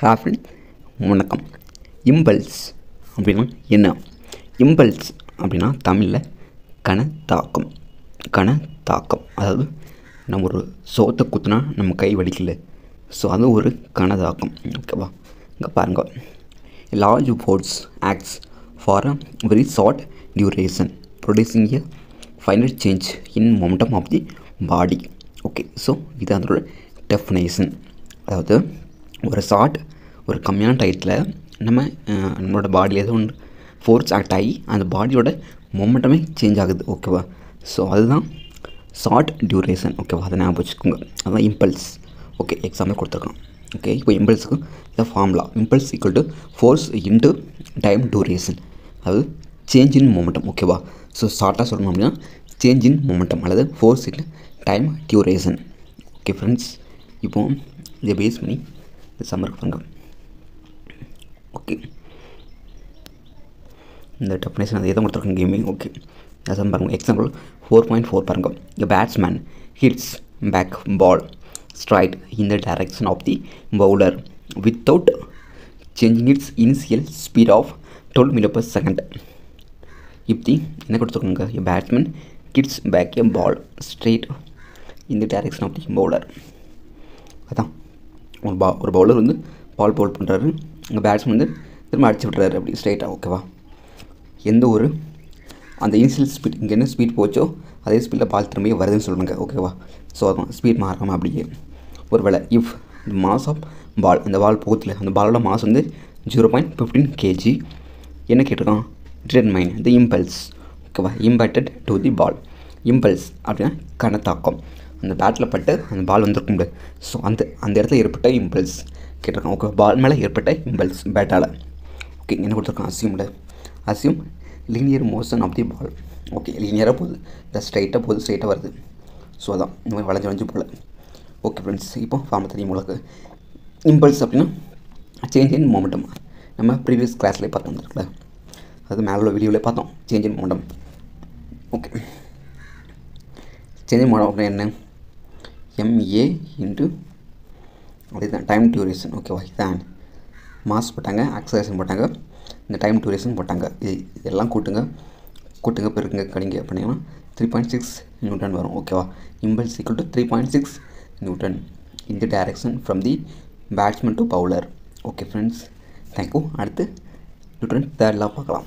ஹாஃபில் வணக்கம். இம்பல்ஸ் அப்படின்னா என்ன? இம்பல்ஸ் அப்படின்னா தமிழில் கணத்தாக்கம். கணத்தாக்கம் அதாவது நம்ம ஒரு சோத்தை குத்துனா நம்ம கை வலிக்கல, ஸோ அது ஒரு கணதாக்கம். ஓகேவா? இங்கே பாருங்கள். Large force acts for a very short duration producing a final change in momentum of the body. Okay, so இது அதோட டெஃபினேஷன். அதாவது ஒரு கம்மியான டயத்தில் நம்மளோட பாடியில் ஏதோ ஒன்று ஃபோர்ஸ் ஆக்ட் ஆகி அந்த பாடியோட மொமெண்டமே சேஞ்ச் ஆகுது. ஓகேவா? ஸோ அதுதான் ஷார்ட் டியூரேஷன். ஓகேவா? அதை ஞாபகம் வச்சுக்கோங்க. அதுதான் இம்பல்ஸ். ஓகே, எக்ஸாம்பிள் கொடுத்துருக்கோம். ஓகே, இப்போ இம்பல்ஸுக்கு இந்த formula impulse equal to force into time duration, அதாவது சேஞ்ச் இன் மொமெண்டம். ஓகேவா? ஸோ ஷார்ட்டாக சொல்லணும் அப்படின்னா சேஞ்ச் இன் மொமெண்டம் அல்லது force in time duration. Okay friends, இப்போது இதை பேஸ் பண்ணி இந்த சம்மருக்கு பாருங்க. ஓகே, இந்த டெஃபினேஷன் அதை எதை கொடுத்துருக்கோம் கேமே. ஓகே, அதான் பாருங்கள். எக்ஸாம்பிள் 4.4 பாருங்கள். A batsman hits back ball straight in the direction of the bowler without changing its initial speed of 12 meter per second. இப்படி என்ன கொடுத்துருக்கோங்க? a batsman hits back a ball straight in the direction of the bowler. அதான் ஒரு bowler வந்து பால் பவுல் பண்ணுறாரு, அங்கே batsman வந்து திரும்ப அடிச்சு விட்றாரு அப்படி ஸ்ட்ரைட்டாக. ஓகேவா? எந்த ஒரு அந்த இனிஷியல் ஸ்பீட் இங்கே என்ன ஸ்பீட் போச்சோ அதே ஸ்பீடில் பால் திரும்பியே வருதுன்னு சொல்லுங்க. ஓகேவா? ஸோ அதான் ஸ்பீட் மாறாமல் அப்படியே. ஒரு வேளை இஃப் மாஸ் ஆஃப் பால், அந்த பால் போகத்தில் அந்த பாலோட மாஸ் வந்து 0.15 kg. என்ன கேட்டிருக்கான்? Determine the impulse. ஓகேவா? Impacted to the ball. Impulse அப்படின்னா கணத்தாக்கம். அந்த பேட்டில் பட்டு அந்த பால் வந்துருக்க முடியாது, ஸோ அந்த இடத்துல ஏற்பட்ட இம்பல்ஸ் கேட்டிருக்கான். ஓகே, பால் மேலே ஏற்பட்ட இம்பல்ஸ் பேட்டால். ஓகே, என்ன கொடுத்துருக்கான்? Assume linear motion of the ball. Okay, லீனியராக போகுது, இல்லை ஸ்ட்ரைட்டாக வருது. ஸோ அதான் இந்த மாதிரி வளைஞ்சு போகல. ஓகே ஃப்ரெண்ட்ஸ், இப்போ ஃபார்ம் தெரியும் உங்களுக்கு. இம்பல்ஸ் அப்படின்னா சேஞ்ச் இன் மொமெண்டம். நம்ம ப்ரீவியஸ் கிளாஸ்லேயே பார்த்து வந்துருக்கல, அது மேலே உள்ள வீடியோவிலே பார்த்தோம். Change in momentum. Okay, change in momentum அப்படின்னா என்ன? MA இன்ட்டு அப்படி தான் டைம் டியூரேஷன். ஓகேவா? இதான் மாஸ் போட்டாங்க, ஆக்சலேஷன் போட்டாங்க, இந்த டைம் டியூரேஷன் போட்டாங்க. இதெல்லாம் கூட்டுங்க பெருக்குங்க கடிங்க பண்ணிங்கன்னா 3.6 நியூட்டன் வரும். ஓகேவா? Impulse equal to 3.6 Newton in the direction from the batsman to bowler. Okay friends, thank you. அடுத்து நியூட்டன் தேர்ட் லா பார்க்கலாம்.